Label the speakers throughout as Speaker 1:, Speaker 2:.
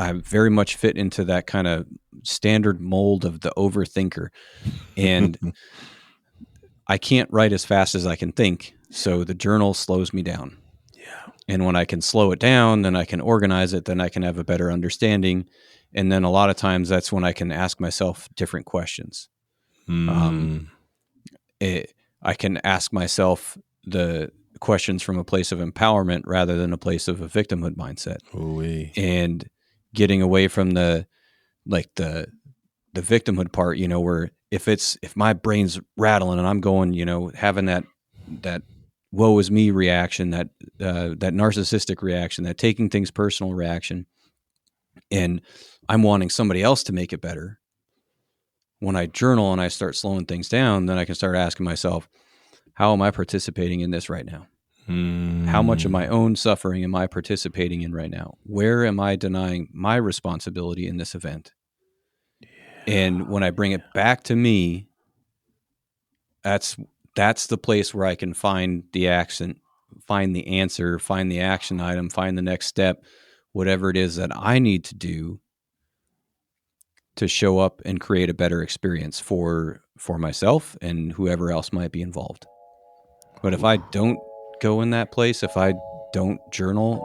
Speaker 1: I very much fit into that kind of standard mold of the overthinker, and I can't write as fast as I can think. So the journal slows me down.
Speaker 2: Yeah.
Speaker 1: And when I can slow it down, then I can organize it, then I can have a better understanding. And then a lot of times that's when I can ask myself different questions. I can ask myself the questions from a place of empowerment rather than a place of a victimhood mindset.
Speaker 2: Ooh-wee.
Speaker 1: And getting away from the victimhood part, where if my brain's rattling and I'm going, having that woe is me reaction, that narcissistic reaction, that taking things personal reaction, and I'm wanting somebody else to make it better. When I journal and I start slowing things down, then I can start asking myself, how am I participating in this right now? How much of my own suffering am I participating in right now? Where am I denying my responsibility in this event? And when I bring it back to me, that's the place where I can find the action, find the answer, find the action item, find the next step, whatever it is that I need to do to show up and create a better experience for myself and whoever else might be involved. But if I don't go in that place, if I don't journal,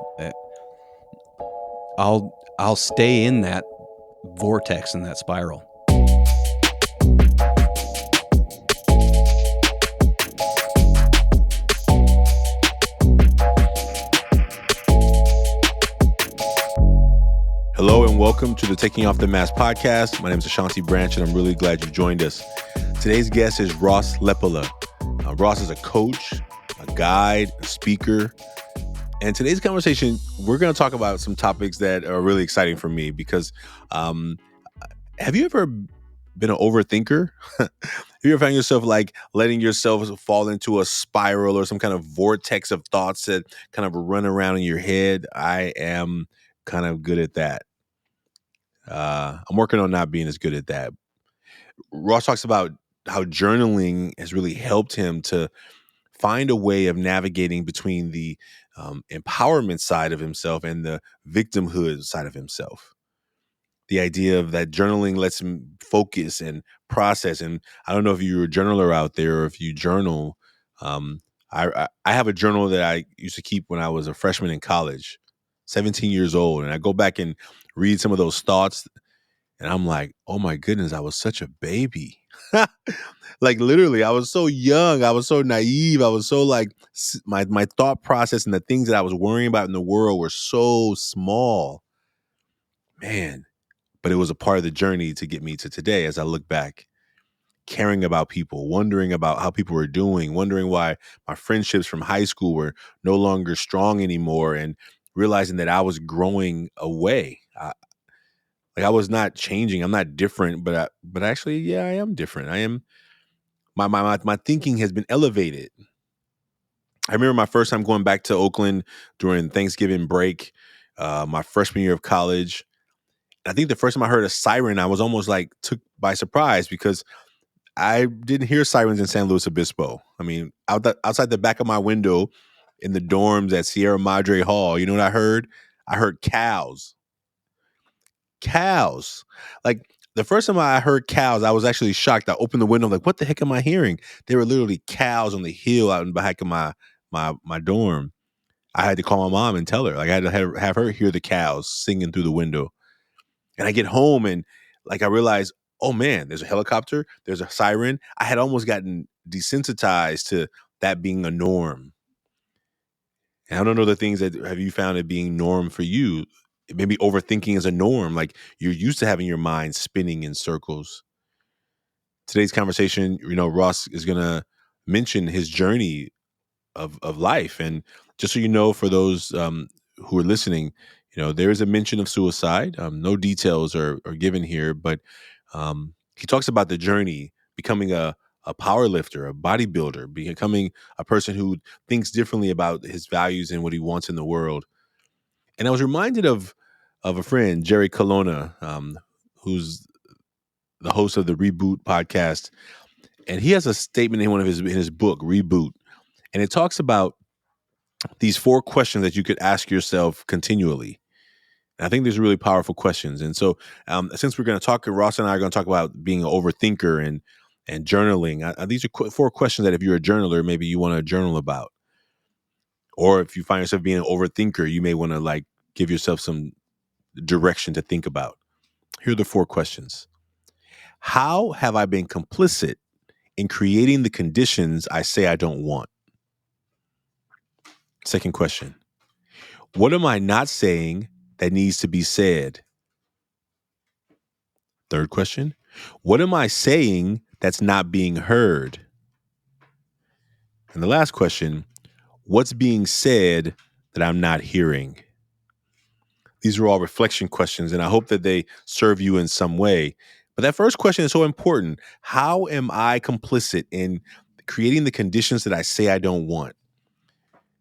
Speaker 1: I'll stay in that vortex, in that spiral.
Speaker 2: Hello and welcome to the Taking Off the Mask podcast. My name is Ashanti Branch and I'm really glad you joined us. Today's guest is Ross Leppala. Ross is a coach, a guide, a speaker. And today's conversation, we're going to talk about some topics that are really exciting for me because have you ever been an overthinker? Have you ever found yourself like letting yourself fall into a spiral or some kind of vortex of thoughts that kind of run around in your head? I am kind of good at that. I'm working on not being as good at that. Ross talks about how journaling has really helped him to find a way of navigating between the empowerment side of himself and the victimhood side of himself. The idea of that journaling lets him focus and process. And I don't know if you're a journaler out there or if you journal. I have a journal that I used to keep when I was a freshman in college, 17 years old. And I go back and read some of those thoughts and I'm like, oh my goodness, I was such a baby. Like literally, I was so young. I was so naive. I was so like my thought process and the things that I was worrying about in the world were so small. Man, but it was a part of the journey to get me to today as I look back, caring about people, wondering about how people were doing, wondering why my friendships from high school were no longer strong anymore, and realizing that I was growing away. I was not changing. I'm not different, but actually, yeah, I am different. I am. My thinking has been elevated. I remember my first time going back to Oakland during Thanksgiving break, my freshman year of college. I think the first time I heard a siren, I was almost like took by surprise because I didn't hear sirens in San Luis Obispo. I mean, outside the back of my window in the dorms at Sierra Madre Hall, you know what I heard? I heard cows. Cows. Like the first time I heard cows, I was actually shocked. I opened the window, like, what the heck am I hearing? They were literally cows on the hill out in the back of my dorm. I had to call my mom and tell her. Like I had to have her hear the cows singing through the window. And I get home and like I realized, oh man, there's a helicopter, there's a siren. I had almost gotten desensitized to that being a norm. And I don't know the things that have you found it being norm for you? Maybe overthinking is a norm. Like you're used to having your mind spinning in circles. Today's conversation, Ross is going to mention his journey of life. And just so you know, for those who are listening, there is a mention of suicide. No details are given here, but he talks about the journey, becoming a power lifter, a bodybuilder, becoming a person who thinks differently about his values and what he wants in the world. And I was reminded of a friend, Jerry Colonna, who's the host of the Reboot podcast. And he has a statement in his book, Reboot. And it talks about these 4 questions that you could ask yourself continually. I think these are really powerful questions. And so, since we're going to talk, Ross and I are going to talk about being an overthinker and journaling. These are 4 questions that if you're a journaler, maybe you want to journal about. Or if you find yourself being an overthinker, you may want to like give yourself some direction to think about. Here are the 4 questions. How have I been complicit in creating the conditions I say I don't want? Second question. What am I not saying that needs to be said? Third question. What am I saying that's not being heard? And the last question, what's being said that I'm not hearing? These are all reflection questions, and I hope that they serve you in some way. But that first question is so important. How am I complicit in creating the conditions that I say I don't want?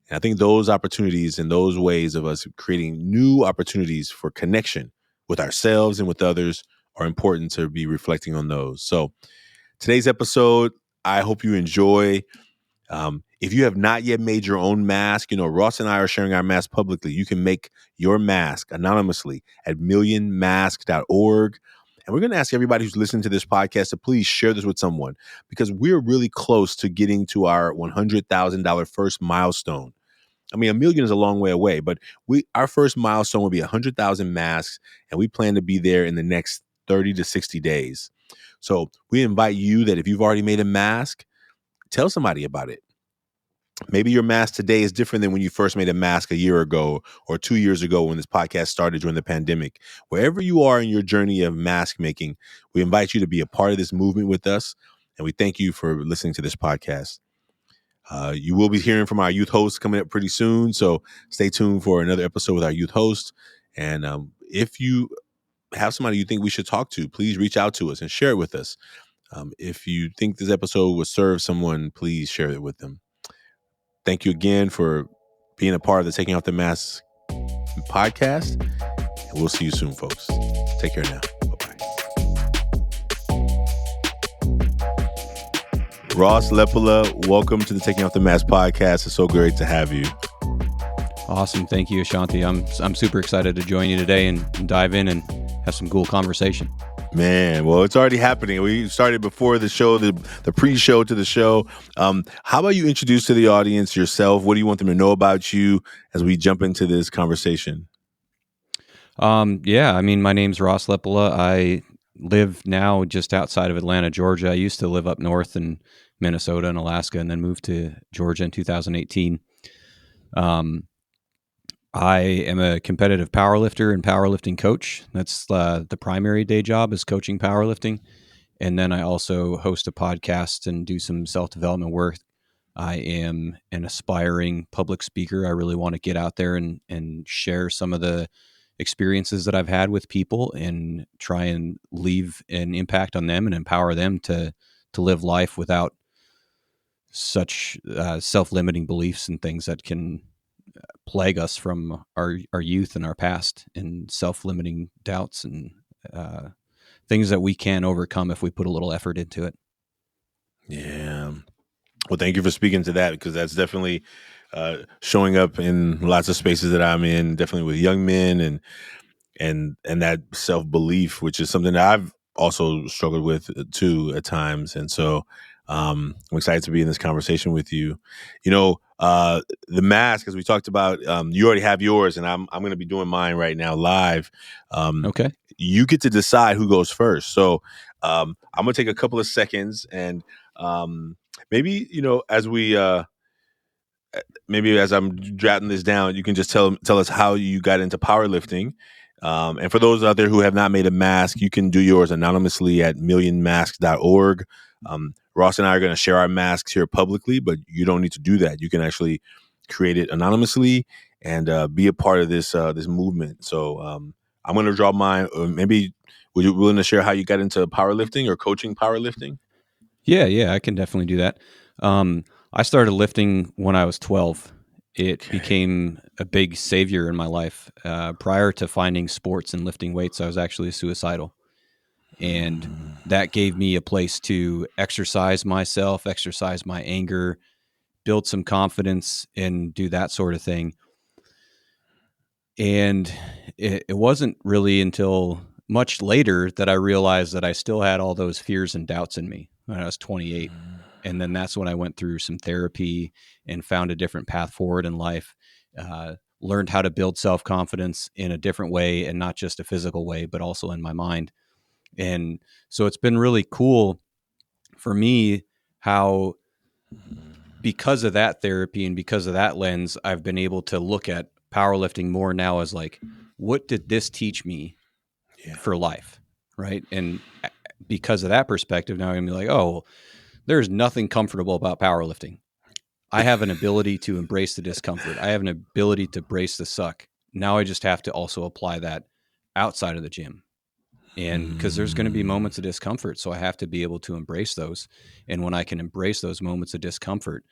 Speaker 2: And I think those opportunities and those ways of us creating new opportunities for connection with ourselves and with others are important to be reflecting on those. So today's episode, I hope you enjoy. If you have not yet made your own mask, Ross and I are sharing our mask publicly. You can make your mask anonymously at millionmask.org. And we're going to ask everybody who's listening to this podcast to please share this with someone because we're really close to getting to our $100,000 first milestone. I mean, 1 million is a long way away, but our first milestone will be 100,000 masks, and we plan to be there in the next 30 to 60 days. So we invite you that if you've already made a mask, tell somebody about it. Maybe your mask today is different than when you first made a mask a year ago or 2 years ago when this podcast started during the pandemic. Wherever you are in your journey of mask making, we invite you to be a part of this movement with us, and we thank you for listening to this podcast. You will be hearing from our youth host coming up pretty soon, so stay tuned for another episode with our youth host. And if you have somebody you think we should talk to, please reach out to us and share it with us. If you think this episode will serve someone, please share it with them. Thank you again for being a part of the Taking Off the Mask podcast. And we'll see you soon, folks. Take care now. Ross Leppala, welcome to the Taking Off the Mask podcast. It's so great to have you.
Speaker 1: Awesome. Thank you, Ashanti. I'm super excited to join you today and dive in and have some cool conversation.
Speaker 2: Man, well, it's already happening. We started before the show, the pre-show to the show. How about you introduce to the audience yourself? What do you want them to know about you as we jump into this conversation?
Speaker 1: Yeah, I mean, my name's Ross Leppala. I live now just outside of Atlanta, Georgia. I used to live up north in Minnesota and Alaska, and then moved to Georgia in 2018. I am a competitive powerlifter and powerlifting coach. That's the primary day job is coaching powerlifting. And then I also host a podcast and do some self-development work. I am an aspiring public speaker. I really want to get out there and share some of the experiences that I've had with people and try and leave an impact on them and empower them to live life without such self-limiting beliefs and things that can plague us from our youth and our past, and self-limiting doubts and things that we can overcome if we put a little effort into it.
Speaker 2: Yeah. Well, thank you for speaking to that, because that's definitely showing up in lots of spaces that I'm in, definitely with young men and that self-belief, which is something that I've also struggled with too at times. And so I'm excited to be in this conversation with you. The mask, as we talked about, you already have yours, and I'm going to be doing mine right now live.
Speaker 1: Okay.
Speaker 2: You get to decide who goes first. So I'm going to take a couple of seconds and maybe, as I'm jotting this down, you can just tell us how you got into powerlifting. And for those out there who have not made a mask, you can do yours anonymously at millionmask.org. Ross and I are going to share our masks here publicly, but you don't need to do that. You can actually create it anonymously and be a part of this movement. So I'm going to draw mine. Maybe would you be willing to share how you got into powerlifting or coaching powerlifting?
Speaker 1: Yeah, I can definitely do that. I started lifting when I was 12. It became a big savior in my life. Prior to finding sports and lifting weights, I was actually suicidal. And that gave me a place to exercise myself, exercise my anger, build some confidence, and do that sort of thing. And it wasn't really until much later that I realized that I still had all those fears and doubts in me when I was 28. And then that's when I went through some therapy and found a different path forward in life. Learned how to build self-confidence in a different way, and not just a physical way, but also in my mind. And so it's been really cool for me how, because of that therapy and because of that lens, I've been able to look at powerlifting more now as like, what did this teach me
Speaker 2: Yeah.
Speaker 1: for life? Right. And because of that perspective, now I'm gonna be like, oh, there's nothing comfortable about powerlifting. I have an ability to embrace the discomfort. I have an ability to brace the suck. Now I just have to also apply that outside of the gym. And because there's going to be
Speaker 2: Mm.
Speaker 1: moments of discomfort. So I have to be able to embrace those. And when I can embrace those moments of discomfort,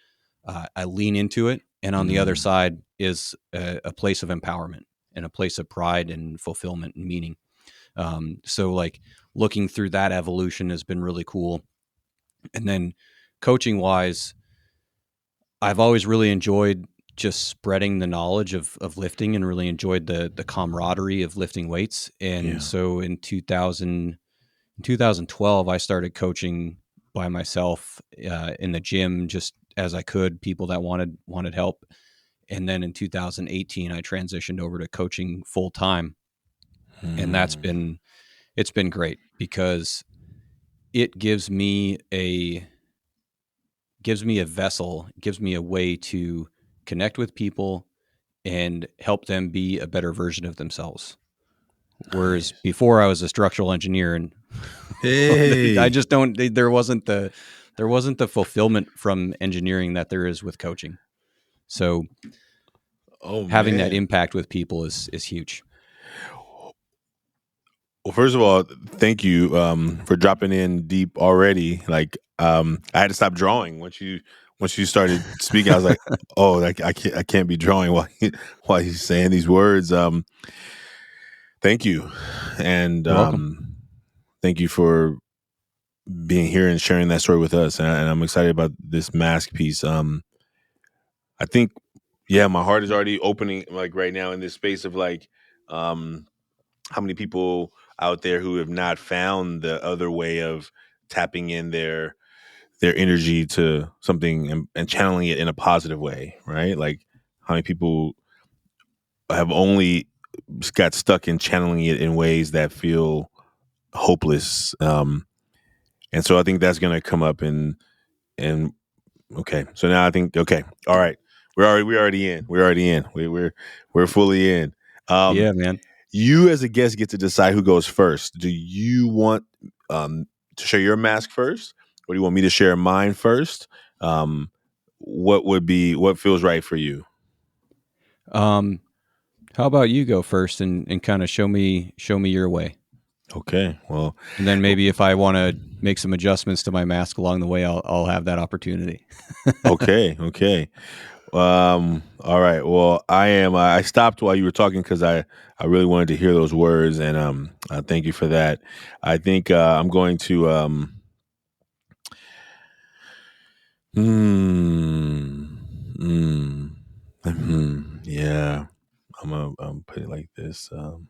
Speaker 1: I lean into it. And on the other
Speaker 2: Mm.
Speaker 1: side is a place of empowerment and a place of pride and fulfillment and meaning. So, like, looking through that evolution has been really cool. And then coaching wise, I've always really enjoyed just spreading the knowledge of lifting, and really enjoyed the camaraderie of lifting weights. And
Speaker 2: Yeah.
Speaker 1: so in 2012, I started coaching by myself in the gym, just as I could, people that wanted help. And then in 2018, I transitioned over to coaching full time, and
Speaker 2: Mm.
Speaker 1: it's been great because it gives me a vessel, gives me a way to connect with people and help them be a better version of themselves. Whereas
Speaker 2: Nice.
Speaker 1: before I was a structural engineer, and I
Speaker 2: Hey.
Speaker 1: just don't. There wasn't the fulfillment from engineering that there is with coaching. So
Speaker 2: Oh
Speaker 1: having that
Speaker 2: man.
Speaker 1: impact with people is huge.
Speaker 2: Well, first of all, thank you for dropping in deep already. Like, I had to stop drawing once you started speaking. I was like, oh, I can't be drawing while while he's saying these words. Thank you, and
Speaker 1: You're welcome.
Speaker 2: thank you for being here and sharing that story with us. And I'm excited about this mask piece. I think, yeah, my heart is already opening like right now in this space of like, um, how many people out there who have not found the other way of tapping in their energy to something and channeling it in a positive way, right? Like how many people have only got stuck in channeling it in ways that feel hopeless. And so I think that's going to come up and okay. So now I think, okay, all right, we're already in. We're fully in. Um,
Speaker 1: Yeah, man.
Speaker 2: You as a guest get to decide who goes first. Do you want um, to share your mask first, or do you want me to share mine first? Um, what feels right for you?
Speaker 1: Um, how about you go first and kind of show me your way,
Speaker 2: Okay, well,
Speaker 1: and then maybe if I want to make some adjustments to my mask along the way, I'll have that opportunity.
Speaker 2: okay. All right. Well, I am. I stopped while you were talking because I really wanted to hear those words, and thank you for that. I think I'm going to Hmm. Hmm. Yeah. I'm put it like this. Um.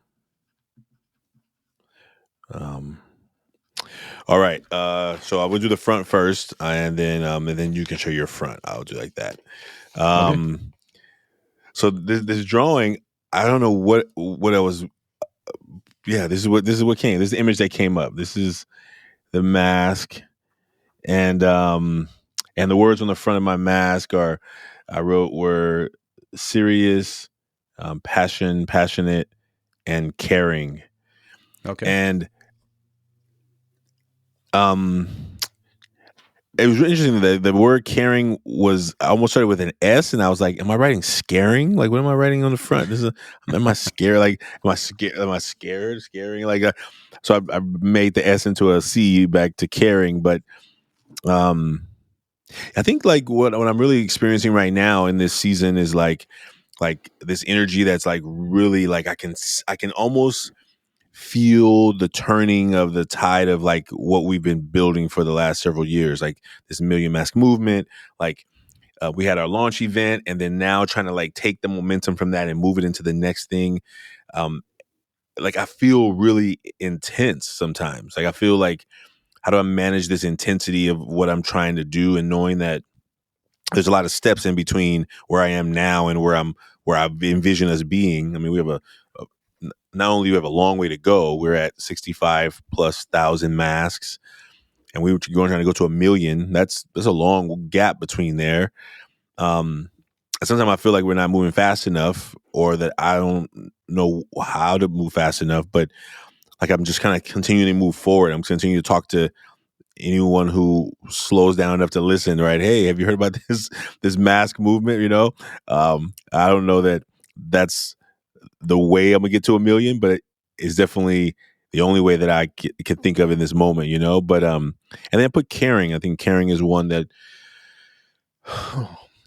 Speaker 2: All right. So I will do the front first, and then you can show your front. I'll do like that.
Speaker 1: Okay.
Speaker 2: Um. So this drawing, I don't know what I was. Yeah. This is what came. This is the image that came up. This is the mask, and and the words on the front of my mask are I wrote were serious, passionate, and caring.
Speaker 1: Okay.
Speaker 2: And um it was really interesting that the word caring was I almost started with an S, and I was like, am I writing scaring? Like, what am I writing on the front? Am I scared? Like, am I scared? Am I scared? Scaring? Like, so I made the S into a C back to caring. But um, I think like what I'm really experiencing right now in this season is like this energy that's like really like I can almost feel the turning of the tide of like what we've been building for the last several years, like this million mask movement. Like we had our launch event, and then now trying to like take the momentum from that and move it into the next thing. Um, like I feel really intense sometimes. Like I feel like, how do I manage this intensity of what I'm trying to do, and knowing that there's a lot of steps in between where I am now and where I've envisioned us being. I mean, we have not only do we have a long way to go, we're at 65 plus thousand masks, and we were trying to go to 1 million. There's a long gap between there. Sometimes I feel like we're not moving fast enough, or that I don't know how to move fast enough. But like I'm just kind of continuing to move forward. I'm continuing to talk to anyone who slows down enough to listen. Right? Hey, have you heard about this mask movement? I don't know that that's the way I'm gonna get to 1 million, but it's definitely the only way that I can think of in this moment. But and then I put caring. I think caring is one that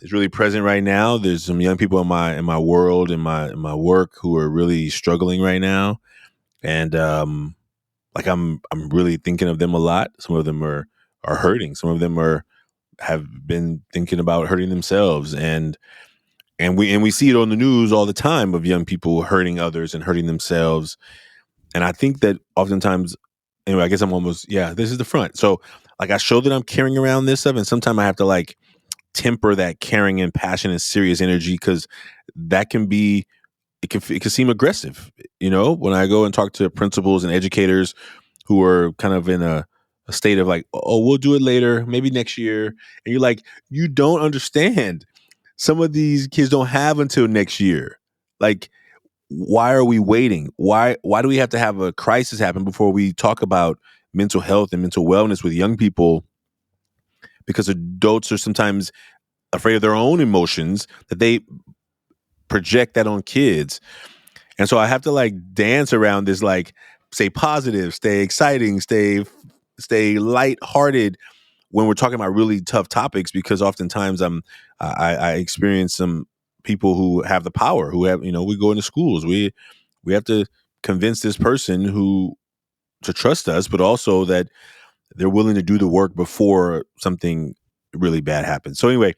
Speaker 2: is really present right now. There's some young people in my world, in my work, who are really struggling right now, and like I'm really thinking of them a lot. Some of them are hurting. Some of them have been thinking about hurting themselves, and we see it on the news all the time of young people hurting others and hurting themselves. And I think that oftentimes, anyway, I guess I'm almost, yeah, this is the front. So like I show that I'm carrying around this stuff, and sometimes I have to like temper that caring and passion and serious energy, because that can be, it can seem aggressive. When I go and talk to principals and educators who are kind of in a state of like, oh, we'll do it later, maybe next year. And you're like, you don't understand. Some of these kids don't have until next year. Like, why are we waiting? Why do we have to have a crisis happen before we talk about mental health and mental wellness with young people? Because adults are sometimes afraid of their own emotions, that they project that on kids. And so I have to like dance around this, like stay positive, stay exciting, stay lighthearted when we're talking about really tough topics, because oftentimes I experience some people who have the power, who have, we go into schools, we have to convince this person who to trust us, but also that they're willing to do the work before something really bad happens. So anyway,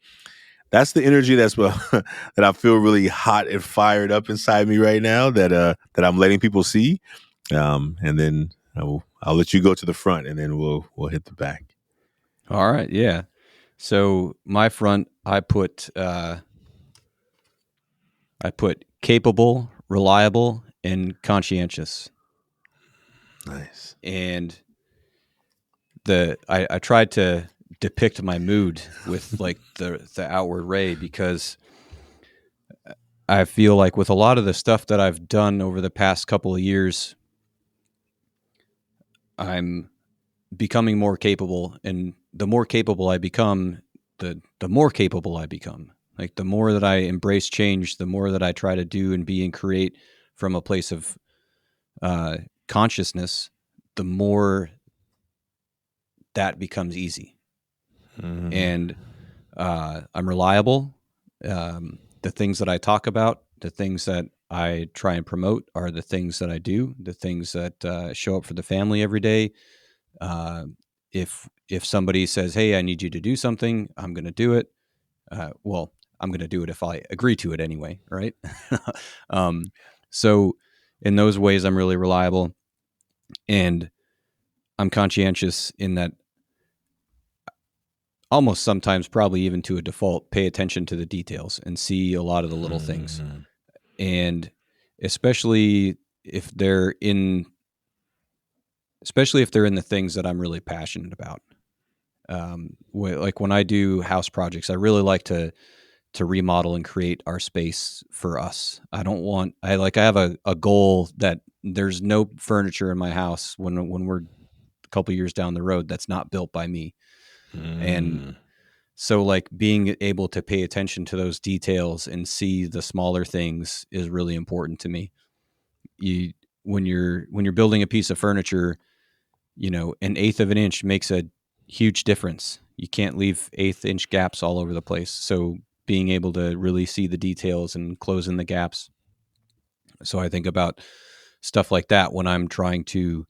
Speaker 2: that's the energy that I feel really hot and fired up inside me right now, that I'm letting people see. And then I'll let you go to the front, and then we'll hit the back.
Speaker 1: All right. Yeah. So my front, I put capable, reliable, and conscientious.
Speaker 2: Nice.
Speaker 1: And I tried to depict my mood with like the outward ray, because I feel like with a lot of the stuff that I've done over the past couple of years, I'm becoming more capable, and the more capable I become, the more capable I become. Like the more that I embrace change, the more that I try to do and be and create from a place of consciousness, the more that becomes easy.
Speaker 2: Mm-hmm.
Speaker 1: And I'm reliable. The things that I talk about, the things that I try and promote are the things that I do, the things that show up for the family every day. If somebody says, "Hey, I need you to do something," I'm going to do it. Well, I'm going to do it if I agree to it anyway, right? So in those ways, I'm really reliable, and I'm conscientious in that. Almost sometimes, probably even to a default, pay attention to the details and see a lot of the little things. And especially if they're in the things that I'm really passionate about. Like when I do house projects, I really like to remodel and create our space for us. I have a goal that there's no furniture in my house when we're a couple years down the road that's not built by me. And so like being able to pay attention to those details and see the smaller things is really important to me. When you're building a piece of furniture, an eighth of an inch makes a huge difference. You can't leave eighth inch gaps all over the place. So being able to really see the details and close in the gaps. So I think about stuff like that when I'm trying to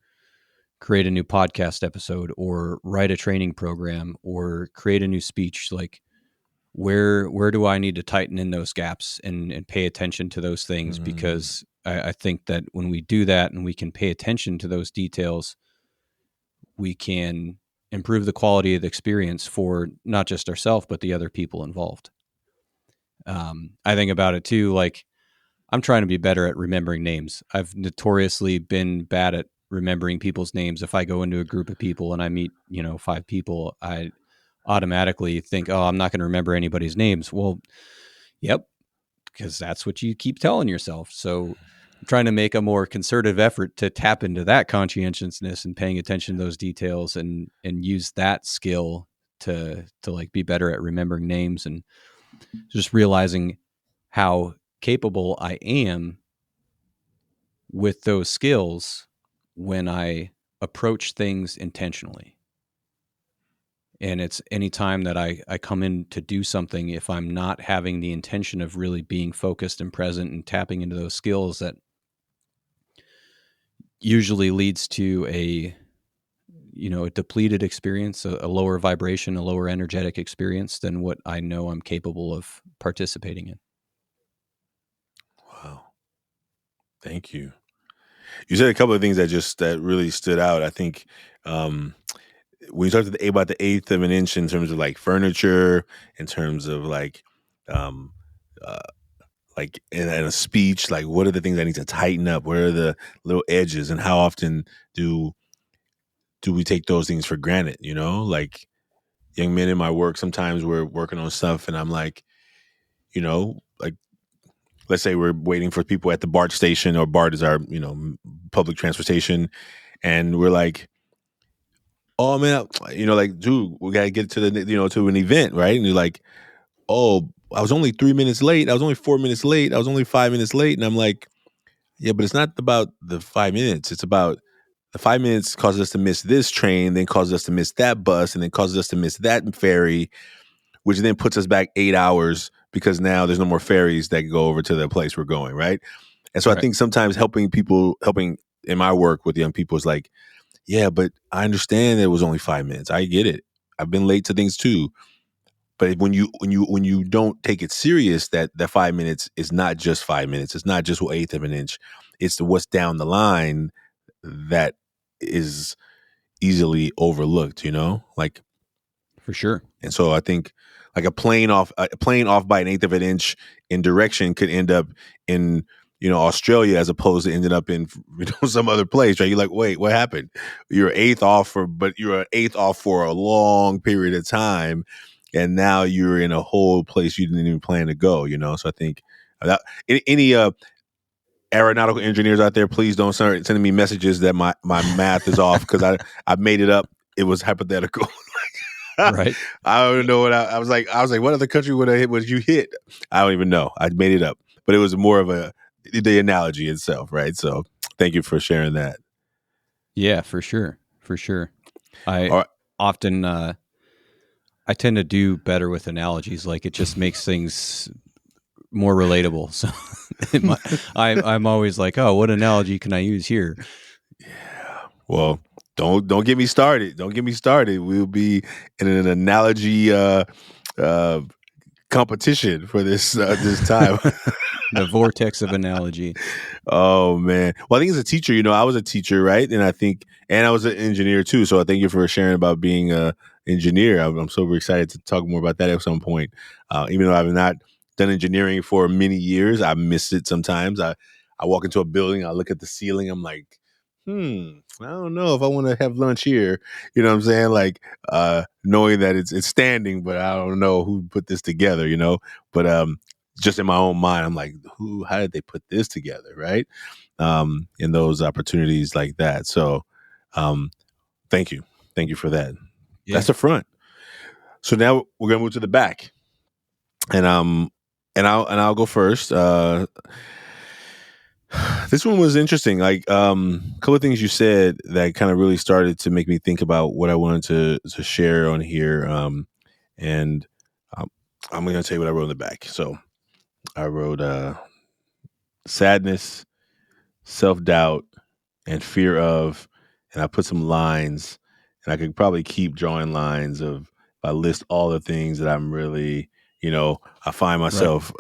Speaker 1: create a new podcast episode or write a training program or create a new speech. Like where do I need to tighten in those gaps and pay attention to those things?
Speaker 2: Mm.
Speaker 1: Because I think that when we do that and we can pay attention to those details, we can improve the quality of the experience for not just ourselves, but the other people involved. I think about it too, like I'm trying to be better at remembering names. I've notoriously been bad at remembering people's names. If I go into a group of people and I meet, 5 people, I automatically think, oh, I'm not going to remember anybody's names. Well, yep, because that's what you keep telling yourself. So I'm trying to make a more concerted effort to tap into that conscientiousness and paying attention to those details and use that skill to like be better at remembering names and just realizing how capable I am with those skills when I approach things intentionally. And it's any time that I come in to do something, if I'm not having the intention of really being focused and present and tapping into those skills, that usually leads to a depleted experience, a lower vibration, a lower energetic experience than what I know I'm capable of participating in.
Speaker 2: Wow. Thank you. You said a couple of things that really stood out. I think when you talked about the eighth of an inch in terms of like furniture, in terms of um, uh, like in a speech, like what are the things I need to tighten up? What are the little edges, and how often do we take those things for granted? You know, like young men in my work, sometimes we're working on stuff, and I'm like, like let's say we're waiting for people at the BART station, or BART is our public transportation, and we're like, oh man, like, dude, we gotta get to to an event, right? And you're like, oh, I was only 3 minutes late. I was only 4 minutes late. I was only 5 minutes late. And I'm like, yeah, but it's not about the 5 minutes. It's about the 5 minutes causes us to miss this train, then causes us to miss that bus, and then causes us to miss that ferry, which then puts us back 8 hours because now there's no more ferries that go over to the place we're going, right? And so I
Speaker 1: Right.
Speaker 2: think sometimes helping in my work with young people is like, yeah, but I understand that it was only 5 minutes. I get it. I've been late to things too. But when you don't take it serious, that 5 minutes is not just 5 minutes. It's not just an eighth of an inch. It's what's down the line that is easily overlooked. Like,
Speaker 1: For sure.
Speaker 2: and so I think like a plane off by an eighth of an inch in direction could end up in Australia as opposed to ending up in some other place, right? You're like, wait, what happened? But you're an eighth off for a long period of time, and now you're in a whole place you didn't even plan to go. So I think that any aeronautical engineers out there, please don't start sending me messages that my math is off because I made it up. It was hypothetical.
Speaker 1: Right.
Speaker 2: I don't know what I was like. I was like, what other country would you hit? I don't even know. I made it up, but it was more of the analogy itself, right? So thank you for sharing that.
Speaker 1: Yeah, for sure. For sure. I
Speaker 2: All right.
Speaker 1: often I tend to do better with analogies. Like it just makes things more relatable. So I'm always like, oh, what analogy can I use here?
Speaker 2: Yeah. Well, don't get me started. Don't get me started. We'll be in an analogy uh, competition for this time.
Speaker 1: The vortex of analogy.
Speaker 2: Oh man. Well, I think as a teacher, I was a teacher, right? And I was an engineer too. So I thank you for sharing about being a engineer. I'm super excited to talk more about that at some point. Even though I've not done engineering for many years, I miss it sometimes. I walk into a building, I look at the ceiling, I'm like, I don't know if I want to have lunch here. You know what I'm saying? Like knowing that it's standing, but I don't know who put this together, But just in my own mind, I'm like, how did they put this together, right? In those opportunities like that. So, thank you for that. That's
Speaker 1: Yeah.
Speaker 2: the front. So now we're gonna move to the back, and I'll go first. This one was interesting. Like a couple of things you said that kind of really started to make me think about what I wanted to share on here. And um, I'm gonna tell you what I wrote in the back. So I wrote sadness, self doubt, and fear of, and I put some lines, and I could probably keep drawing lines of, if I list all the things that I'm really, I find
Speaker 1: Right.
Speaker 2: myself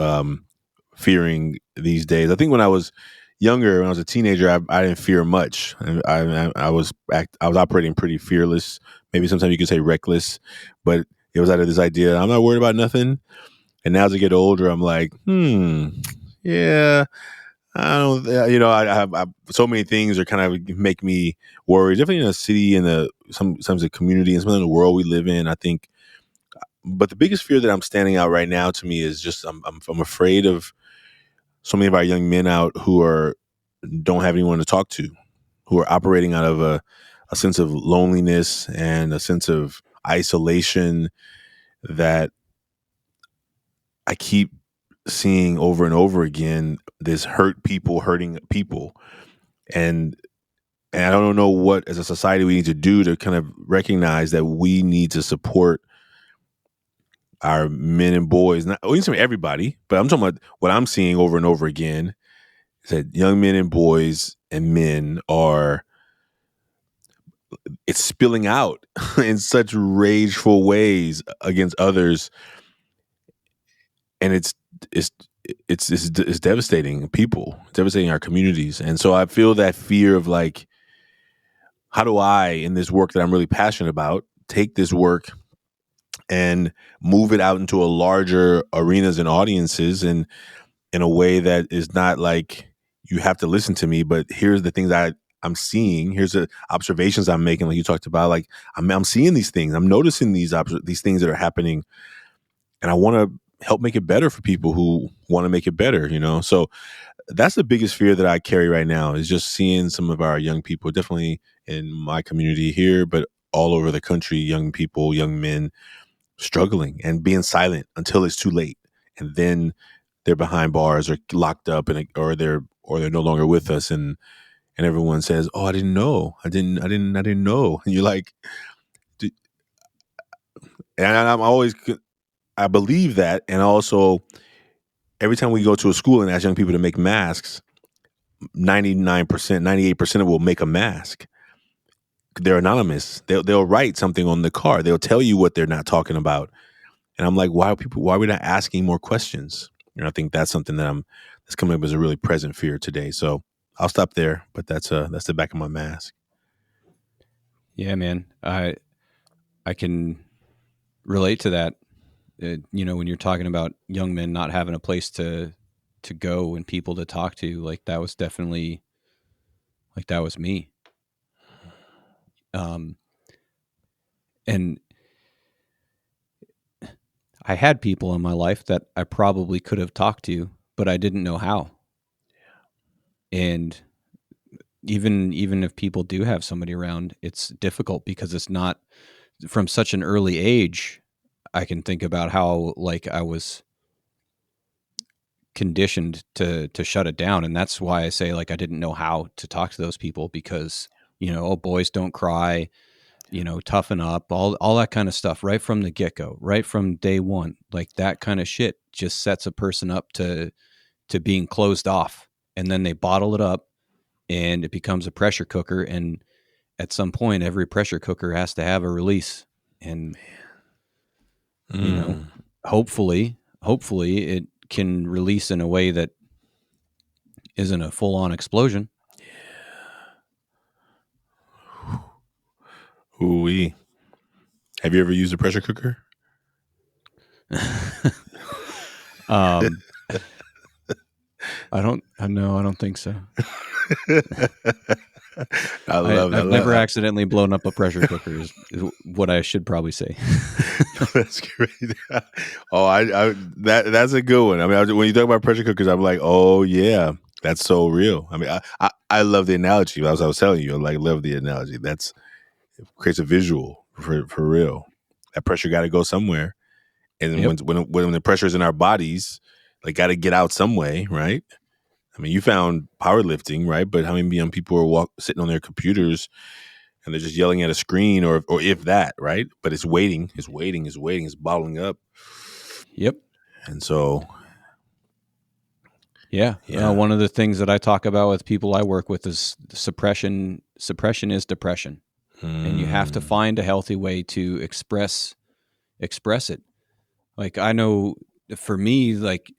Speaker 2: fearing these days. I think when I was younger, when I was a teenager, I didn't fear much. I was operating pretty fearless. Maybe sometimes you could say reckless, but it was out of this idea I'm not worried about nothing. And now as I get older, I'm like, yeah, I don't, I have so many things that kind of make me worried. Definitely in a city and sometimes a community and some of the world we live in. I think, but the biggest fear that I'm standing out right now to me is just I'm afraid of so many of our young men out who don't have anyone to talk to, who are operating out of a sense of loneliness and a sense of isolation that I keep seeing over and over again. This hurting people, and I don't know what as a society we need to do to kind of recognize that we need to support our men and boys. Not everybody, but I'm talking about what I'm seeing over and over again is that young men and boys and men it's spilling out in such rageful ways against others, and it's it's devastating people, devastating our communities. And so I feel that fear of like, how do I, in this work that I'm really passionate about, take this work and move it out into a larger arenas and audiences, and in a way that is not like you have to listen to me, but here's the things I'm seeing. Here's the observations I'm making, like you talked about. Like I'm seeing these things. I'm noticing these things that are happening, and I want to help make it better for people who want to make it better. So that's the biggest fear that I carry right now is just seeing some of our young people, definitely in my community here, but all over the country, young people, young men struggling and being silent until it's too late, and then they're behind bars or locked up, or they're no longer with us, and everyone says, "Oh, I didn't know, I didn't know," and you're like, and I believe that, and also every time we go to a school and ask young people to make masks, 99%, 98% of them will make a mask. They're anonymous. They'll write something on the car. They'll tell you what they're not talking about. And I'm like, why are we not asking more questions? And I think that's something that's coming up as a really present fear today. So I'll stop there, but that's the back of my mask.
Speaker 1: Yeah, man. I can relate to that. When you're talking about young men not having a place to go and people to talk to, like that was definitely like that was me. Um, and I had people in my life that I probably could have talked to, but I didn't know how. And even if people do have somebody around, it's difficult because it's not from such an early age. I can think about how like I was conditioned to shut it down, and that's why I say like I didn't know how to talk to those people because oh, boys don't cry, toughen up, all that kind of stuff right from the get-go, right from day one. Like that kind of shit just sets a person up to being closed off, and then they bottle it up and it becomes a pressure cooker, and at some point every pressure cooker has to have a release. And you know
Speaker 2: Mm.
Speaker 1: hopefully it can release in a way that isn't a full-on explosion.
Speaker 2: Ooh-wee. Have you ever used a pressure cooker?
Speaker 1: um I don't think so.
Speaker 2: I love that.
Speaker 1: I've never accidentally blown up a pressure cooker is what I should probably say.
Speaker 2: That's great. Oh, that's a good one. I mean, when you talk about pressure cookers, I'm like, oh yeah, that's so real. I mean, I love the analogy. As I was telling you, I like love the analogy. It creates a visual for real. That pressure got to go somewhere, and
Speaker 1: Yep.
Speaker 2: when the pressure is in our bodies, like got to get out some way, right? I mean, you found powerlifting, right? But how many young people are sitting on their computers and they're just yelling at a screen, or if that, right? But it's waiting, it's bottling up,
Speaker 1: Yep.
Speaker 2: and so
Speaker 1: Yeah.
Speaker 2: yeah,
Speaker 1: One of the things that I talk about with people I work with is suppression. Suppression is depression, and you have to
Speaker 2: mm,
Speaker 1: find a healthy way to express it. Like I know for me, like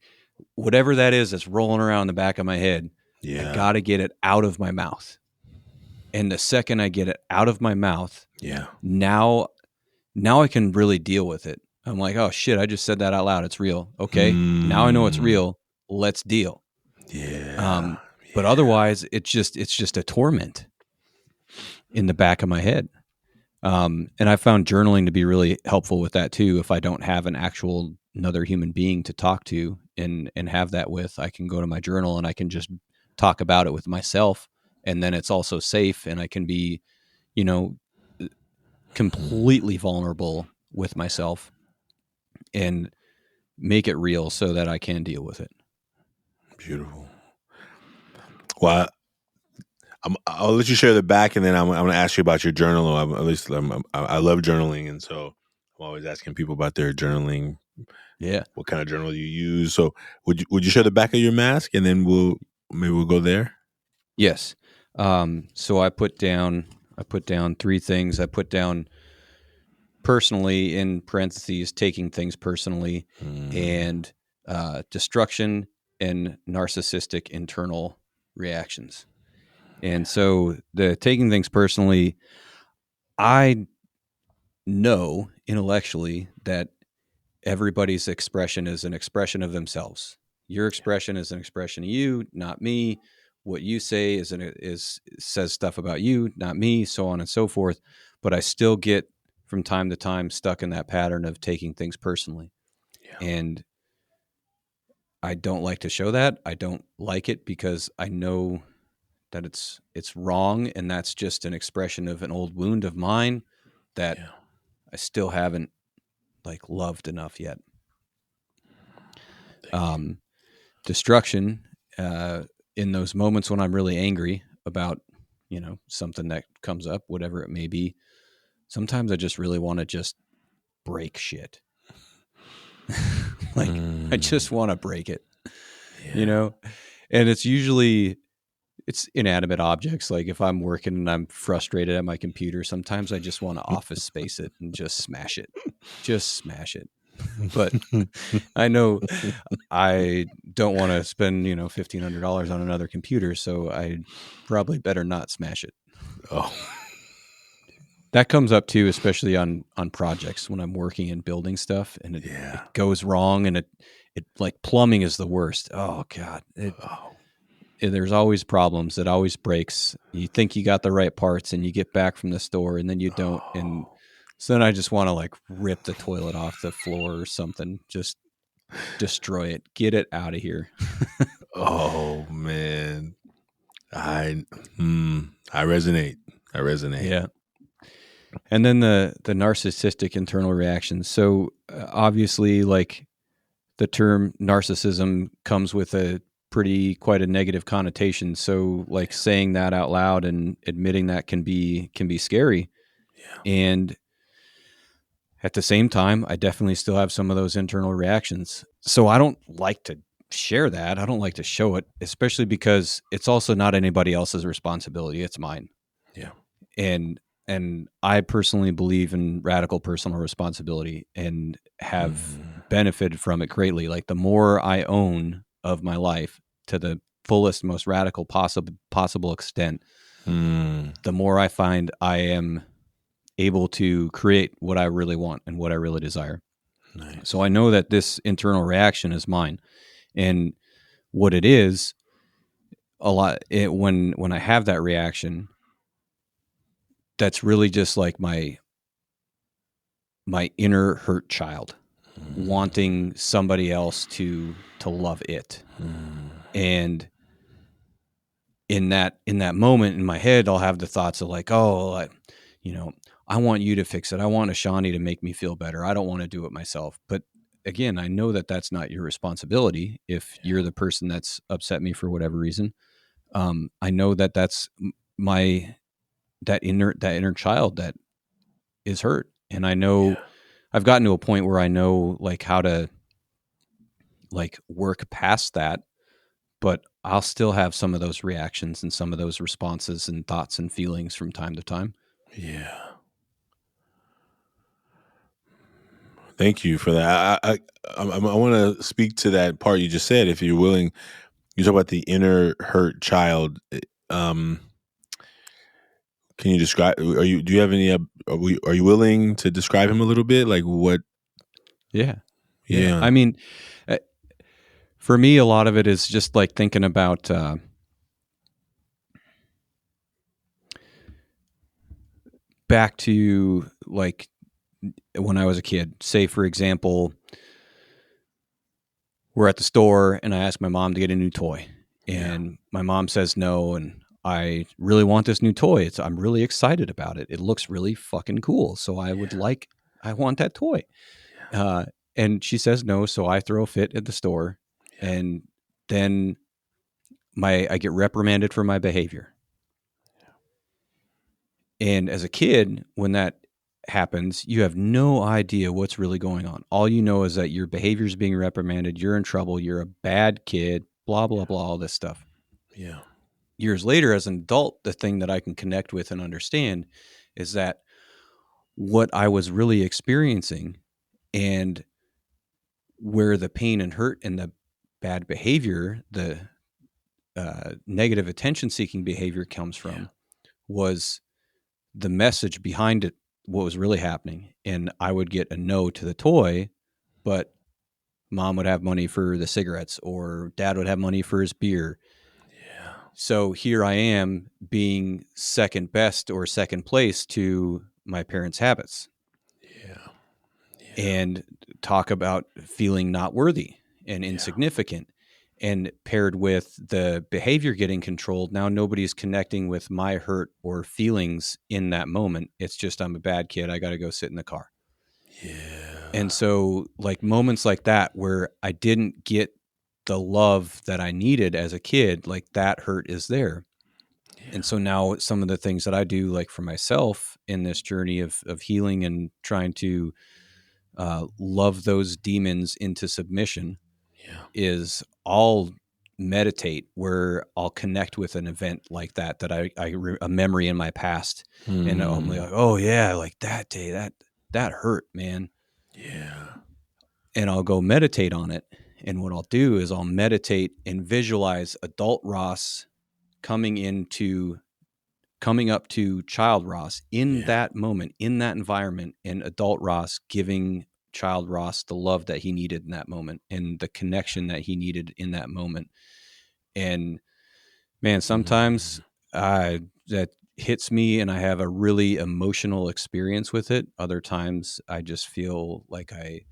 Speaker 1: whatever that is that's rolling around the back of my head, I got to get it out of my mouth. And the second I get it out of my mouth, now I can really deal with it. I'm like, oh shit, I just said that out loud. It's real. Okay. Now I know it's real. Let's deal. But otherwise it's just a torment in the back of my head. And I found journaling to be really helpful with that too. If I don't have another human being to talk to and have that with, I can go to my journal and I can just talk about it with myself. And then it's also safe and I can be, completely vulnerable with myself and make it real so that I can deal with it.
Speaker 2: Beautiful. Well, I'll let you share the back, and then I'm going to ask you about your journal. I love journaling, and so I'm always asking people about their journaling.
Speaker 1: Yeah.
Speaker 2: What kind of journal you use? So would you share the back of your mask, and then we'll go there?
Speaker 1: Yes. So I put down 3 things. I put down personally in parentheses, taking things personally, and destruction and narcissistic internal reactions. And so the taking things personally, I know intellectually that everybody's expression is an expression of themselves. Your expression is an expression of you, not me. What you say says stuff about you, not me, so on and so forth. But I still get from time to time stuck in that pattern of taking things personally. And I don't like to show that. I don't like it because I know that it's wrong, and that's just an expression of an old wound of mine that I still haven't loved enough yet. Destruction, in those moments when I'm really angry about, something that comes up, whatever it may be, sometimes I just really want to just break shit. I just want to break it, and it's inanimate objects. Like if I'm working and I'm frustrated at my computer, sometimes I just want to office space it and just smash it. But I know I don't want to spend, $1,500 on another computer, so I probably better not smash it.
Speaker 2: Oh,
Speaker 1: that comes up too, especially on projects when I'm working and building stuff, and it goes wrong, and it like plumbing is the worst. Oh God, there's always problems. It always breaks. You think you got the right parts, and you get back from the store, and then you don't, and so then I just want to rip the toilet off the floor or something. Just destroy it. Get it out of here.
Speaker 2: Oh man, I resonate.
Speaker 1: Yeah. And then the narcissistic internal reactions. So obviously, the term narcissism comes with quite a negative connotation. So saying that out loud and admitting that can be scary. Yeah. And at the same time, I definitely still have some of those internal reactions. So I don't like to share that. I don't like to show it, especially because it's also not anybody else's responsibility. It's mine.
Speaker 2: Yeah.
Speaker 1: And I personally believe in radical personal responsibility and have benefited from it greatly. Like the more I own of my life to the fullest, most radical possible extent, the more I find I am able to create what I really want and what I really desire. Nice. So I know that this internal reaction is mine, and what it is when I have that reaction, that's really just like my inner hurt child wanting somebody else to love it. And in that moment in my head, I'll have the thoughts of I want you to fix it. I want Ashanti to make me feel better. I don't want to do it myself. But again, I know that that's not your responsibility. If you're the person that's upset me for whatever reason, I know that that's that inner child that is hurt. And I know I've gotten to a point where I know how to work past that, but I'll still have some of those reactions and some of those responses and thoughts and feelings from time to time.
Speaker 2: Yeah. Thank you for that. I want to speak to that part you just said. If you're willing, you talk about the inner hurt child. Um, can you describe? Do you have any? Are you willing to describe him a little bit? Like what?
Speaker 1: Yeah. Yeah.
Speaker 2: Yeah.
Speaker 1: I mean, uh, for me, a lot of it is just like thinking about back to like when I was a kid. Say, for example, we're at the store and I ask my mom to get a new toy,
Speaker 2: Yeah.
Speaker 1: and my mom says no, and I really want this new toy. I'm really excited about it. It looks really fucking cool. So
Speaker 2: Yeah.
Speaker 1: I want that toy. Uh, and she says no, so I throw a fit at the store,
Speaker 2: Yeah.
Speaker 1: and then I get reprimanded for my behavior. And as a kid, when that happens, you have no idea what's really going on. All you know is that your behavior is being reprimanded, you're in trouble, you're a bad kid, blah, blah, blah, all this stuff.
Speaker 2: Yeah.
Speaker 1: Years later, as an adult, the thing that I can connect with and understand is that what I was really experiencing and where the pain and hurt and the bad behavior, the negative attention seeking behavior comes
Speaker 2: Yeah.
Speaker 1: from was the message behind it, what was really happening. And I would get a no to the toy, but mom would have money for the cigarettes or dad would have money for his beer.
Speaker 2: Yeah.
Speaker 1: So here I am being second best or second place to my parents' habits,
Speaker 2: Yeah. Yeah.
Speaker 1: and talk about feeling not worthy and
Speaker 2: Yeah.
Speaker 1: insignificant. And paired with the behavior getting controlled, now nobody's connecting with my hurt or feelings in that moment. It's just, I'm a bad kid. I got to go sit in the car.
Speaker 2: Yeah.
Speaker 1: And so, like moments like that where I didn't get the love that I needed as a kid, like that hurt is there. And so now some of the things that I do, like for myself in this journey of healing and trying to love those demons into submission,
Speaker 2: Yeah.
Speaker 1: is I'll meditate where I'll connect with an event like that a memory in my past, and I'm
Speaker 2: Mm.
Speaker 1: like, oh yeah, like that day that hurt, man,
Speaker 2: Yeah.
Speaker 1: and I'll go meditate on it. And what I'll do is I'll meditate and visualize adult Ross coming into coming up to child Ross in
Speaker 2: Yeah.
Speaker 1: that moment, in that environment, and adult Ross giving child Ross the love that he needed in that moment and the connection that he needed in that moment. And man, sometimes
Speaker 2: Mm.
Speaker 1: that hits me and I have a really emotional experience with it. Other times I just feel like I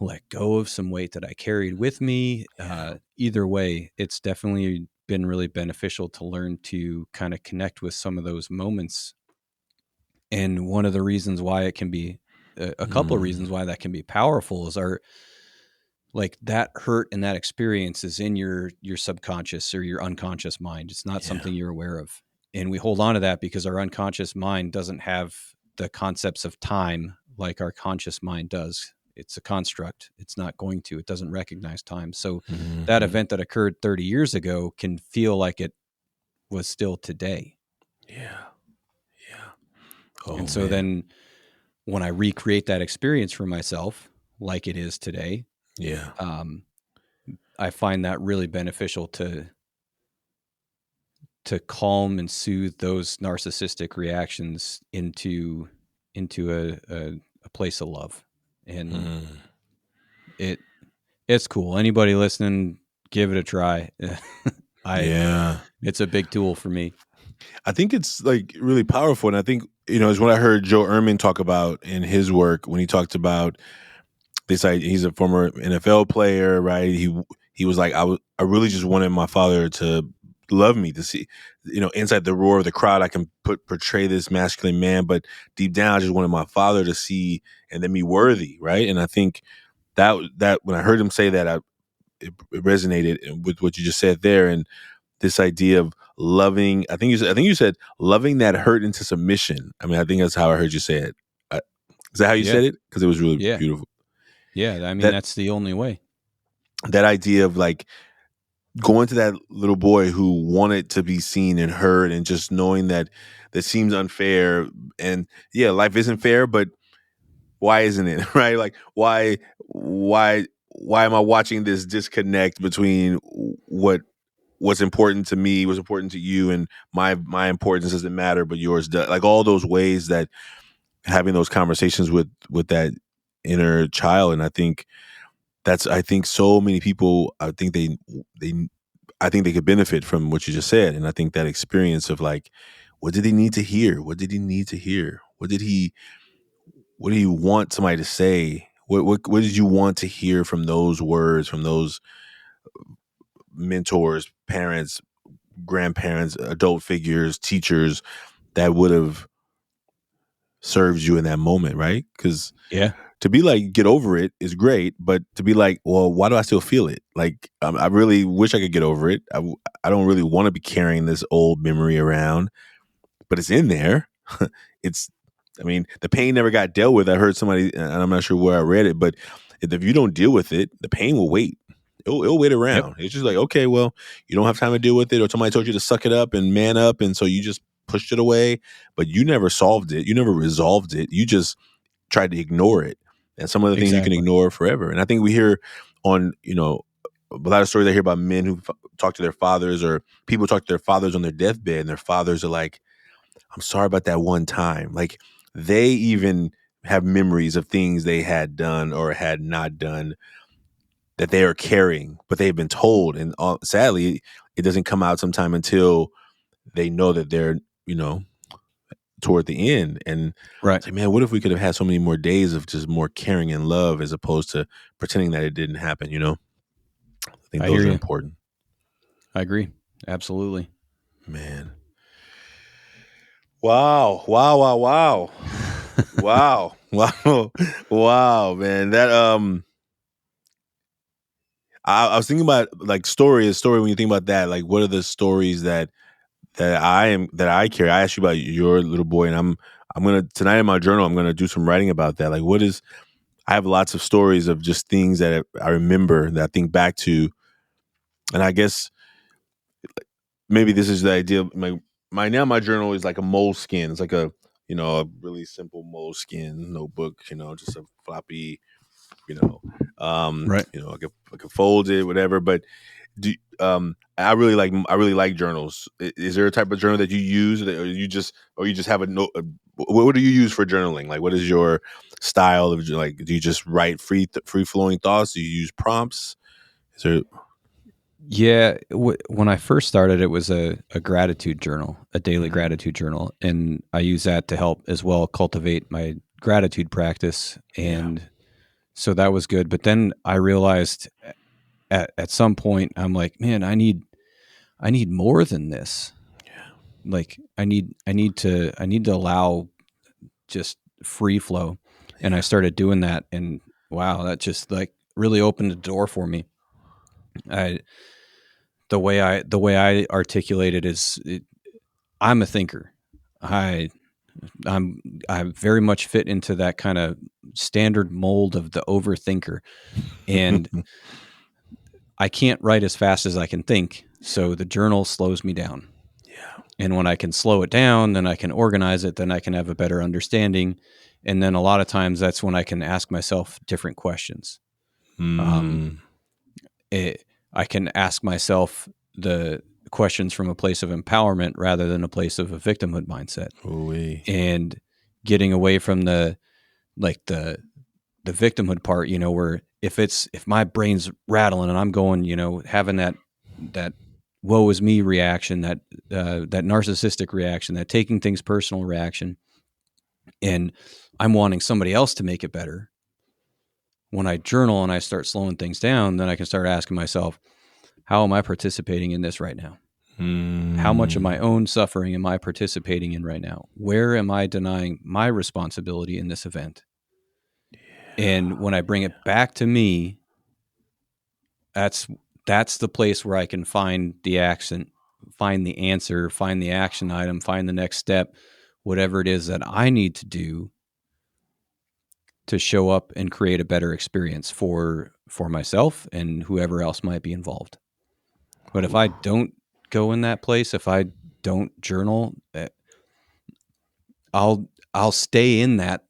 Speaker 1: let go of some weight that I carried with me.
Speaker 2: Yeah.
Speaker 1: Either way, it's definitely been really beneficial to learn to kind of connect with some of those moments. And one of the reasons why it can be a couple of
Speaker 2: Mm.
Speaker 1: reasons why that can be powerful is our like that hurt and that experience is in your subconscious or your unconscious mind. It's not
Speaker 2: Yeah.
Speaker 1: something you're aware of. And we hold on to that because our unconscious mind doesn't have the concepts of time like our conscious mind does. It's a construct. It's not going to. It doesn't recognize time. So that
Speaker 2: Mhm.
Speaker 1: event that occurred 30 years ago can feel like it was still today.
Speaker 2: Yeah. Yeah. Oh
Speaker 1: And so
Speaker 2: man.
Speaker 1: then when I recreate that experience for myself like it is today,
Speaker 2: Yeah.
Speaker 1: um, I find that really beneficial to calm and soothe those narcissistic reactions into a place of love. And
Speaker 2: Mm.
Speaker 1: it it's cool. Anybody listening, give it a try. I
Speaker 2: Yeah.
Speaker 1: It's a big tool for me.
Speaker 2: I think it's like really powerful. And I think, is what I heard Joe Ehrman talk about in his work when he talked about this. He's a former NFL player, right? He was like, I really just wanted my father to love me, to see, inside the roar of the crowd, I can portray this masculine man, but deep down, I just wanted my father to see and then me worthy, right? And I think that when I heard him say that, it resonated with what you just said there, and this idea of loving. I think you said loving that hurt into submission. I mean, I think that's how I heard you say it. Is that how you
Speaker 1: Yeah.
Speaker 2: said it? Because it was really
Speaker 1: Yeah.
Speaker 2: beautiful.
Speaker 1: Yeah. I mean,
Speaker 2: That
Speaker 1: that's the only way.
Speaker 2: that idea of like going to that little boy who wanted to be seen and heard, and just knowing that seems unfair, and yeah, life isn't fair, but why isn't it right? Like why am I watching this disconnect between what's important to me, what's important to you, and my importance doesn't matter, but yours does. Like all those ways that having those conversations with that inner child, and I think so many people, they I think they could benefit from what you just said, and I think that experience of like, what did he need to hear? What did he need to hear? What did he want somebody to say? What did you want to hear from those words, from those mentors, parents, grandparents, adult figures, teachers that would have served you in that moment, right? Because
Speaker 1: Yeah.
Speaker 2: to be like, get over it is great, but to be like, well, why do I still feel it? Like, I really wish I could get over it. I don't really want to be carrying this old memory around, but it's in there. it's, I mean, the pain never got dealt with. I heard somebody, and I'm not sure where I read it, but if you don't deal with it, the pain will wait. It'll wait
Speaker 1: Yep.
Speaker 2: around. It's just like, okay, well, you don't have time to deal with it, or somebody told you to suck it up and man up, and so you just pushed it away, but you never solved it. You never resolved it. You just tried to ignore it. And some of the things you can
Speaker 1: Exactly.
Speaker 2: ignore forever. And I think we hear on, a lot of stories I hear about men who talk to their fathers, or people talk to their fathers on their deathbed, and their fathers are like, I'm sorry about that one time. Like they even have memories of things they had done or had not done that they are carrying, but they've been told. And sadly, it doesn't come out sometime until they know that they're, you know, toward the end. And
Speaker 1: Right.
Speaker 2: it's like, man, what if we could have had so many more days of just more caring and love as opposed to pretending that it didn't happen, I think
Speaker 1: I
Speaker 2: those
Speaker 1: hear
Speaker 2: are
Speaker 1: you.
Speaker 2: important.
Speaker 1: I agree. Absolutely.
Speaker 2: Man. Wow. Wow. Wow. Wow. Wow. Wow. Wow, man. That I was thinking about like a story when you think about that, like what are the stories that I carry? I asked you about your little boy, and I'm gonna tonight in my journal, I'm gonna do some writing about that. Like what is I have lots of stories of just things that I remember that I think back to, and I guess maybe this is the idea. My journal is like a moleskin. It's like a really simple moleskin notebook. Just a floppy. You know,
Speaker 1: Right.
Speaker 2: I could fold it, whatever. But I really like journals. Is there a type of journal that you use, or you just have a note? What do you use for journaling? Like, what is your style of like? Do you just write free flowing thoughts? Do you use prompts? Is there?
Speaker 1: Yeah. When I first started, it was a gratitude journal, a daily
Speaker 2: Mhm.
Speaker 1: gratitude journal. And I use that to help as well cultivate my gratitude practice.
Speaker 2: Yeah.
Speaker 1: And so that was good. But then I realized at some point, I'm like, man, I need more than this.
Speaker 2: Yeah.
Speaker 1: Like I need to allow just free flow. And I
Speaker 2: Yeah.
Speaker 1: started doing that, and wow, that just like really opened the door for me. I the way I articulate it is I'm a thinker. I I'm I very much fit into that kind of standard mold of the overthinker, and I can't write as fast as I can think. So the journal slows me down.
Speaker 2: Yeah.
Speaker 1: And when I can slow it down, then I can organize it, then I can have a better understanding. And then a lot of times that's when I can ask myself different questions. Um,
Speaker 2: Mm.
Speaker 1: I can ask myself the questions from a place of empowerment rather than a place of a victimhood mindset,
Speaker 2: Ooh-wee.
Speaker 1: and getting away from like the victimhood part, where if my brain's rattling and I'm going, having that woe is me reaction, that narcissistic reaction, that taking things personal reaction, and I'm wanting somebody else to make it better. When I journal and I start slowing things down, then I can start asking myself, how am I participating in this right now? How much of my
Speaker 2: Mm.
Speaker 1: own suffering am I participating in right now? Where am I denying my responsibility in this event? And when I bring it back to me, that's that's the place where I can find the accent, find the answer, find the action item, find the next step, whatever it is that I need to do to show up and create a better experience for myself and whoever else might be involved. But if I don't go in that place, if I don't journal, I'll stay in that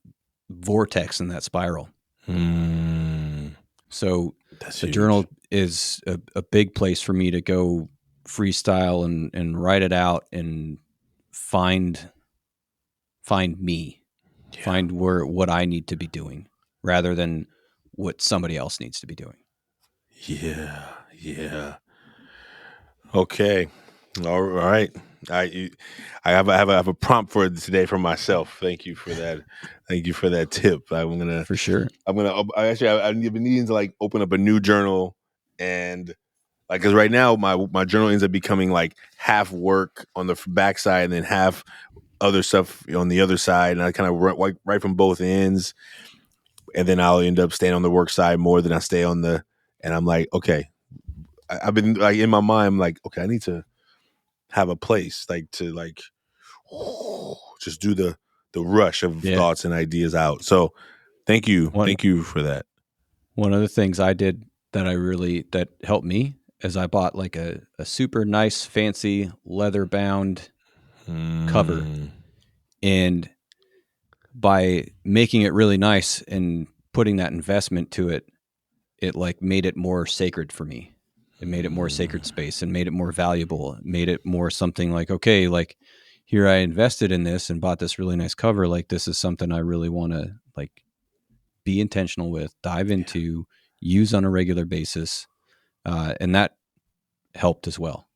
Speaker 1: vortex in that spiral. So
Speaker 2: That's
Speaker 1: the
Speaker 2: huge.
Speaker 1: journal is a big place for me to go freestyle and write it out and find me,
Speaker 2: Yeah.
Speaker 1: find what I need to be doing rather than what somebody else needs to be doing.
Speaker 2: Yeah. Yeah. Okay. All right. I I have a prompt for today for myself. Thank you for that. Thank you for that tip.
Speaker 1: For sure.
Speaker 2: I've been needing to like open up a new journal and like because right now my journal ends up becoming like half work on the backside and then half other stuff on the other side, and I kind of write from both ends, and then I'll end up staying on the work side more than I stay on the. And I'm like, okay, I've been like in my mind, I'm like, okay, I need to have a place like to like just do the rush of
Speaker 1: Yeah.
Speaker 2: thoughts and ideas out. So
Speaker 1: One
Speaker 2: thank you for that.
Speaker 1: one of the things I did that helped me is I bought like a super nice fancy leather bound cover,
Speaker 2: Mm,
Speaker 1: and by making it really nice and putting that investment to it, it like made it more sacred for me. It made it more sacred space and made it more valuable. It made it more something like, okay, like here I invested in this and bought this really nice cover. Like this is something I really want to like be intentional with, dive into, use on a regular basis, and that helped as well.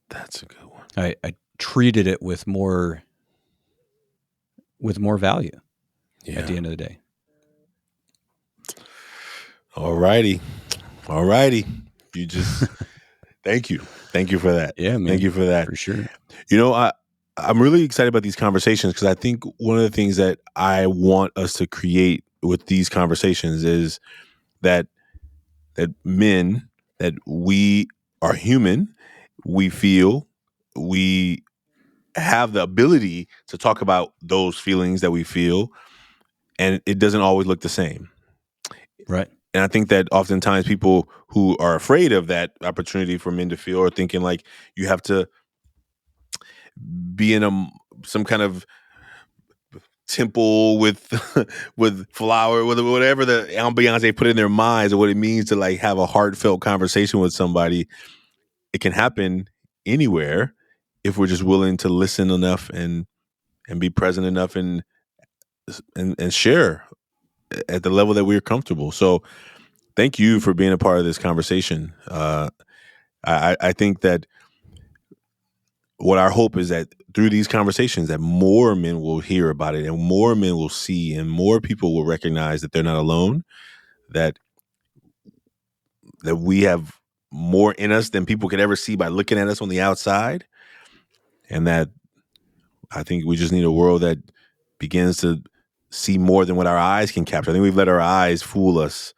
Speaker 2: that's a good one.
Speaker 1: I treated it with more value at
Speaker 2: Yeah.
Speaker 1: the end of the day.
Speaker 2: All righty. All righty. You just thank you. Thank you for that.
Speaker 1: Yeah,
Speaker 2: Thank
Speaker 1: man,
Speaker 2: you for that.
Speaker 1: for sure.
Speaker 2: You know, I'm really excited about these conversations because I think one of the things that I want us to create with these conversations is that men that we are human, we feel, we have the ability to talk about those feelings that we feel, and it doesn't always look the same.
Speaker 1: Right.
Speaker 2: And I think that oftentimes people who are afraid of that opportunity for men to feel are thinking like you have to be in some kind of temple with with flower with whatever the ambiance they put in their minds or what it means to like have a heartfelt conversation with somebody. It can happen anywhere if we're just willing to listen enough and be present enough and share at the level that we're comfortable. So thank you for being a part of this conversation. I think that what our hope is that through these conversations that more men will hear about it and more men will see and more people will recognize that they're not alone, that we have more in us than people could ever see by looking at us on the outside, and that I think we just need a world that begins to see more than what our eyes can capture. I think we've let our eyes fool us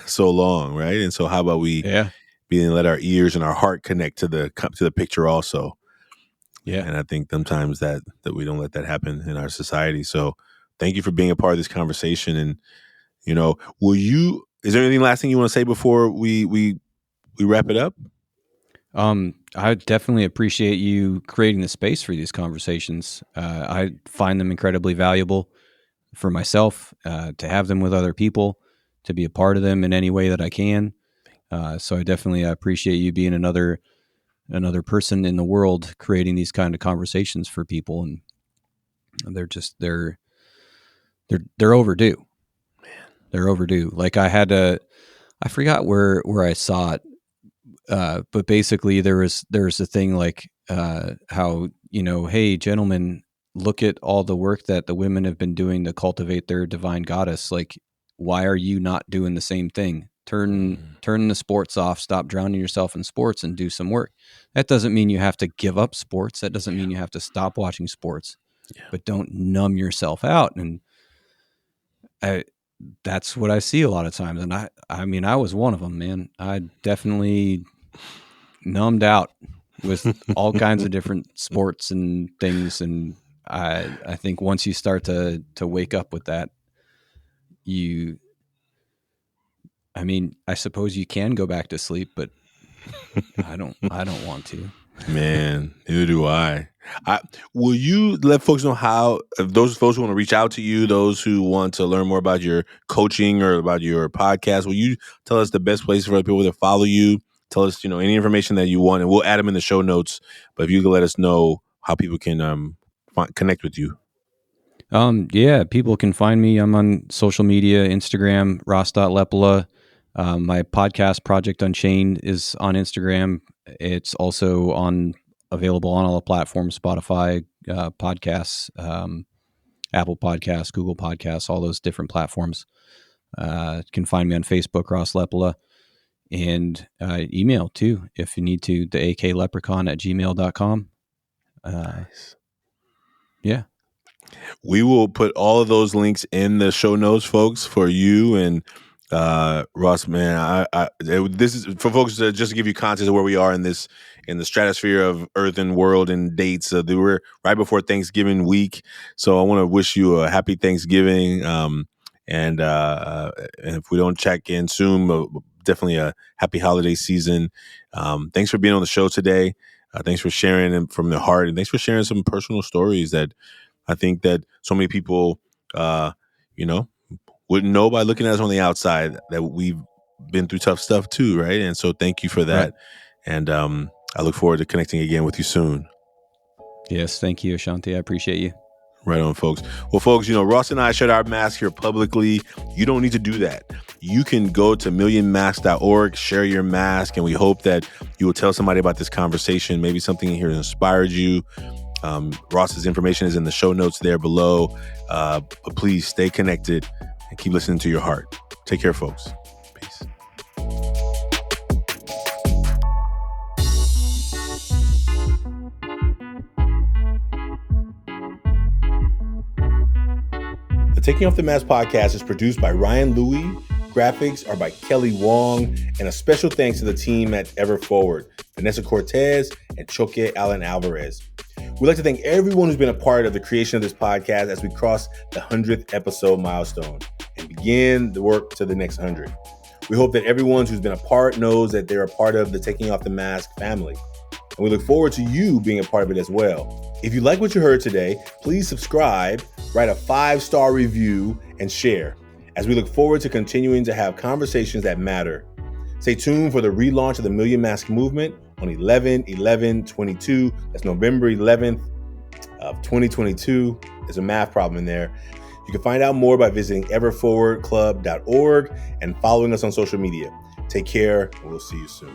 Speaker 2: so long, right? And so how about we
Speaker 1: Yeah.
Speaker 2: let our ears and our heart connect to the picture also.
Speaker 1: Yeah.
Speaker 2: And I think sometimes that we don't let that happen in our society. So thank you for being a part of this conversation. And is there anything last thing you want to say before we wrap it up?
Speaker 1: I definitely appreciate you creating the space for these conversations. I find them incredibly valuable for myself, to have them with other people, to be a part of them in any way that I can. So I definitely appreciate you being another person in the world creating these kind of conversations for people, and they're overdue. They're overdue. Like I forgot where I saw it, but basically there was a thing like, how, hey gentlemen, look at all the work that the women have been doing to cultivate their divine goddess. Like, why are you not doing the same thing? Turn the sports off, stop drowning yourself in sports, and do some work. That doesn't mean you have to give up sports. That doesn't mean you have to stop watching sports.
Speaker 2: Yeah.
Speaker 1: But don't numb yourself out. And I that's what I see a lot of times. And I mean, I was one of them, man. I definitely numbed out with all kinds of different sports and things. And I think once you start to wake up with that, you, I mean, I suppose you can go back to sleep, but I don't want to.
Speaker 2: Man, neither do I. Will you let folks know how, if those folks who want to reach out to you, those who want to learn more about your coaching or about your podcast, will you tell us the best place for people to follow you? Tell us, any information that you want, and we'll add them in the show notes. But if you can let us know how people can connect with you.
Speaker 1: Yeah, people can find me. I'm on social media, Instagram, Ross.Leppala. My podcast project Unchained is on Instagram. It's also available on all the platforms, Spotify, podcasts, Apple Podcasts, Google Podcasts, all those different platforms. You can find me on Facebook, Ross Leppala, and email too, if you need to, the akleprechaun@gmail.com.
Speaker 2: Nice.
Speaker 1: Yeah.
Speaker 2: We will put all of those links in the show notes, folks, for you and Ross. Man, this is for folks just to give you context of where we are in the stratosphere of Earth and world and dates. We're right before Thanksgiving week, so I want to wish you a happy Thanksgiving. And if we don't check in soon, definitely a happy holiday season. Thanks for being on the show today. Thanks for sharing from the heart, and thanks for sharing some personal stories that I think that so many people, wouldn't know by looking at us on the outside that we've been through tough stuff too, right? And so thank you for that.
Speaker 1: Right.
Speaker 2: And I look forward to connecting again with you soon.
Speaker 1: Yes, thank you, Ashanti. I appreciate you.
Speaker 2: Right on, folks. Well, folks, Ross and I shared our mask here publicly. You don't need to do that. You can go to millionmask.org, share your mask, and we hope that you will tell somebody about this conversation. Maybe something in here inspired you. Ross's information is in the show notes there below. But please stay connected and keep listening to your heart. Take care, folks. Peace. The Taking Off the Mask podcast is produced by Ryan Louie. Graphics are by Kelly Wong. And a special thanks to the team at Ever Forward, Vanessa Cortez and Choke Allen Alvarez. We'd like to thank everyone who's been a part of the creation of this podcast as we cross the 100th episode milestone and begin the work to the next 100. We hope that everyone who's been a part knows that they're a part of the Taking Off the Mask family. And we look forward to you being a part of it as well. If you like what you heard today, please subscribe, write a 5-star review, and share, as we look forward to continuing to have conversations that matter. Stay tuned for the relaunch of the Million Mask Movement on 11/11/22. That's November 11th of 2022. There's a math problem in there. You can find out more by visiting everforwardclub.org and following us on social media. Take care, and we'll see you soon.